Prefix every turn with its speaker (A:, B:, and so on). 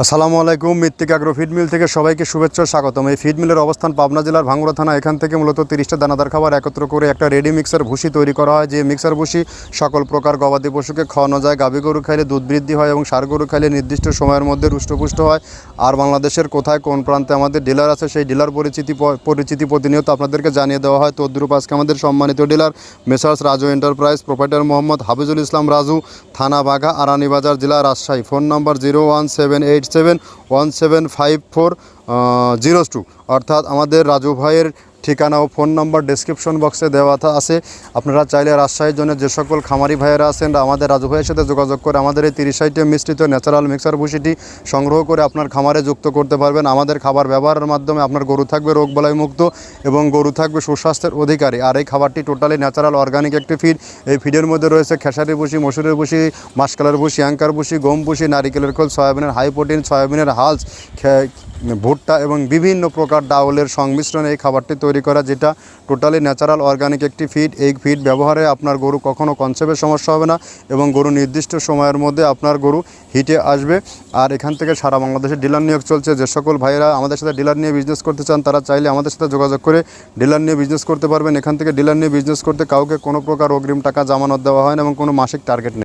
A: আসসালামু আলাইকুম। মৃত্তিকা আগ্রো ফিড মিল থেকে সবাইকে শুভেচ্ছা ও স্বাগতম। এই ফিড মিলের অবস্থান পাবনা জেলার ভাঙ্গুড়া থানা। এখান থেকে মূলত 30টা দানাদার খাবার একত্র করে একটা রেডি মিক্সার ভুসি তৈরি করা হয়। যে মিক্সার ভুসি সকল প্রকার গবাদি পশুকে খাওয়ানো যায়। গাভী গরু খাইলে দুধ বৃদ্ধি হয় এবং ষাঁড় গরু খাইলে নির্দিষ্ট সময়ের মধ্যে রুষ্টপুষ্ট হয়। আর বাংলাদেশের কোথায় কোন প্রান্তে আমাদের ডিলার আছে সেই ডিলার পরিচিতি প্রতিনিয়ত আপনাদেরকে জানিয়ে দেওয়া হয়। তদ্রূপ আজকে আমাদের সম্মানিত dealer messrs Raju enterprise, proprietor Mohammad Hafizul Islam Raju, থানা বাঘা, আরানীবাজার, জেলা রাজশাহী। ফোন নম্বর 01787175402, অর্থাৎ আমাদের রাজু ভাইয়ের ঠিকানা ও ফোন নম্বর ডেসক্রিপশন বক্সে দেওয়া আছে। আপনারা চাইলে রাজশাহীর জন্য যে সকল খামারি ভাইয়েরা আছেন আমাদের রাজু ভাইয়ের সাথে যোগাযোগ করে আমাদের এই 30 আইটেম মিশ্রিত ন্যাচারাল মিক্সার ভুসিটি সংগ্রহ করে আপনার খামারে যুক্ত করতে পারবেন। আমাদের খাবার ব্যবহারের মাধ্যমে আপনার গরু থাকবে রোগবালাই মুক্ত এবং গরু থাকবে সুস্বাস্থ্যের অধিকারী। আর এই খাবারটি টোটালি ন্যাচারাল অর্গানিক একটি ফিড। এই ফিডের মধ্যে রয়েছে খেসারি ভুসি, মসুরের ভুসি, মাসকালার ভুসি, অ্যাঙ্কার ভুসি, গম ভুসি, নারিকেলের খোল, সয়াবিনের হাই প্রোটিন, সয়াবিনের হালস, ভুট্টা এবং বিভিন্ন প্রকার ডাউলের সংমিশ্রণে এই খাবারটি তৈরি করা, যেটা টোটালি ন্যাচারাল অর্গানিক একটি ফিড। এই ফিড ব্যবহারে আপনার গরু কখনো কনসেপ্টের সমস্যা হবে না এবং গরু নির্দিষ্ট সময়ের মধ্যে আপনার গরু হিটে আসবে। আর এখান থেকে সারা বাংলাদেশে ডিলার নিয়োগ চলছে। যে সকল ভাইয়েরা আমাদের সাথে ডিলার নিয়ে বিজনেস করতে চান তারা চাইলে আমাদের সাথে যোগাযোগ করে ডিলার নিয়ে বিজনেস করতে পারবেন। এখান থেকে ডিলার নিয়ে বিজনেস করতে কাউকে কোনো প্রকার অগ্রিম টাকা জামানত দেওয়া হয় না এবং কোনো মাসিক টার্গেট নেই।